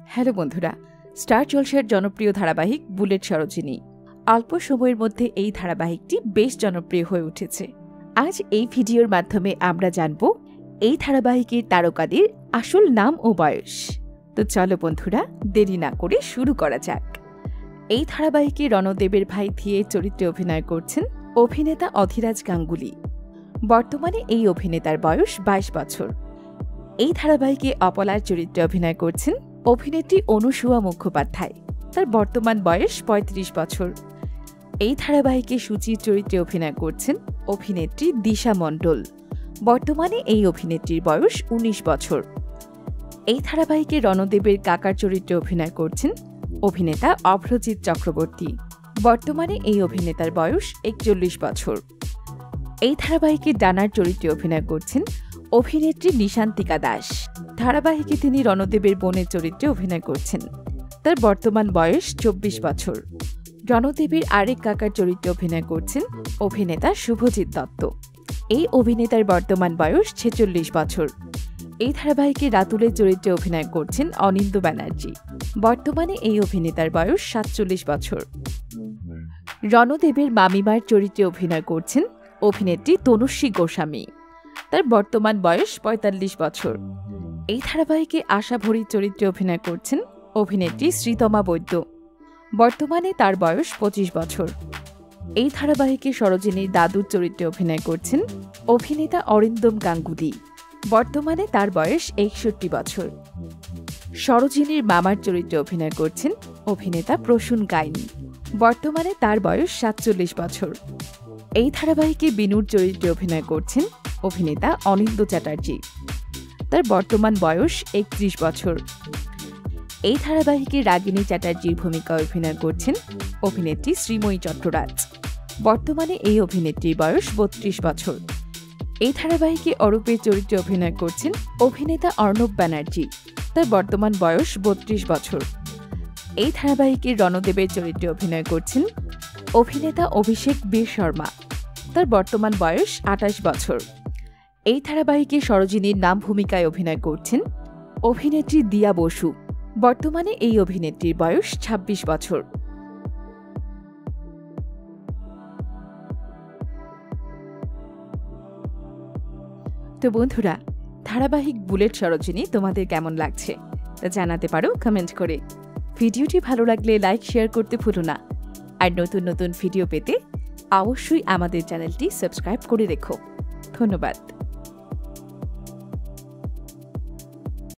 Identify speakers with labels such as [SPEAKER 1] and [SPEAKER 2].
[SPEAKER 1] Hello বন্ধুরা, star জলসার জনপ্রিয় ধারাবাহিক বুলেট সরোজিনী। অল্প সময়ের মধ্যে এই ধারাবাহিকটি বেশ জনপ্রিয় হয়ে উঠেছে। আজ এই ভিডিওর মাধ্যমে আমরা জানব এই ধারাবাহিকের তারকাদের আসল নাম ও বয়স। তো চলো বন্ধুরা, দেরি না করে শুরু করা যাক। এই ধারাবাহিকে রণদেবের ভাই থিয়ে চরিত্রে অভিনয় করছেন অভিনেতা অধীরাজ গাঙ্গুলি। বর্তমানে এই অভিনেতার বয়স 22 বছর। এই ধারাবাহিকে অপলার চরিত্রে অভিনয় করছেন অভিনেত্রী অনুসুয়া মুখোপাধ্যায়। তার বর্তমান বয়স 35 বছর। এই ধারাবাহিকে সুচির চরিত্রে অভিনয় করছেন অভিনেত্রী দিশা মণ্ডল। বর্তমানে এই অভিনেত্রীর বয়স 19 বছর। এই ধারাবাহিকে রণদেবের কাকার চরিত্রে অভিনয় করছেন অভিনেতা অভ্রজিৎ চক্রবর্তী। বর্তমানে এই অভিনেতার বয়স 41 বছর। এই ধারাবাহিকে ডানার চরিত্রে অভিনয় করছেন অভিনেত্রী নিশান্তিকা দাস। ধারাবাহিকে তিনি রণদেবের বোনের চরিত্রে অভিনয় করছেন। তার বর্তমান বয়স 24 বছর। রণদেবের আরেক কাকার চরিত্রে অভিনয় করছেন অভিনেতা শুভজিৎ দত্ত। এই অভিনেতার বর্তমান বয়স 46 বছর। এই ধারাবাহিকে রাতুলের চরিত্রে অভিনয় করছেন অনিন্দ্য ব্যানার্জি। বর্তমানে এই অভিনেতার বয়স 47 বছর। রণদেবের মামিমার চরিত্রে অভিনয় করছেন অভিনেত্রী তনুশ্রী গোস্বামী। তার বর্তমান বয়স 45 বছর। এই ধারাবাহিকে আশা ভরির চরিত্রে অভিনয় করছেন অভিনেত্রী শ্রীতমা বৈদ্য। বর্তমানে তার বয়স 25 বছর। এই ধারাবাহিকে সরোজিনীর দাদুর চরিত্রে অভিনয় করছেন অভিনেতা অরিন্দম গাঙ্গুলি। বর্তমানে তার বয়স 61 বছর। সরোজিনীর মামার চরিত্রে অভিনয় করছেন অভিনেতা প্রসূন গাইন। বর্তমানে তার বয়স 47 বছর। এই ধারাবাহিকে বিনুর চরিত্রে অভিনয় করছেন অভিনেতা অনিন্দ্য চ্যাটার্জি। তার বর্তমান বয়স 31 বছর। এই ধারাবাহিকে রাগিনী চ্যাটার্জির ভূমিকায় অভিনয় করছেন অভিনেত্রী শ্রীময়ী চট্টরাজ। বর্তমানে এই অভিনেত্রীর বয়স 32 বছর। এই ধারাবাহিকে অরূপের চরিত্রে অভিনয় করছেন অভিনেতা অর্ণব ব্যানার্জি। তার বর্তমান বয়স 32 বছর। এই ধারাবাহিকে রণদেবের চরিত্রে অভিনয় করছেন অভিনেতা অভিষেক বীর শর্মা। তার বর্তমান বয়স 28 বছর। এই ধারাবাহিকে সরোজিনীর নাম ভূমিকায় অভিনয় করছেন অভিনেত্রী দিয়া বসু। বর্তমানে এই অভিনেত্রীর বয়স 26 বছর। তো বন্ধুরা, ধারাবাহিক বুলেট সরোজিনী তোমাদের কেমন লাগছে তা জানাতে পারো কমেন্ট করে। ভিডিওটি ভালো লাগলে লাইক শেয়ার করতে ভুলো না। আর নতুন নতুন ভিডিও পেতে অবশ্যই আমাদের চ্যানেলটি সাবস্ক্রাইব করে রেখো। ধন্যবাদ।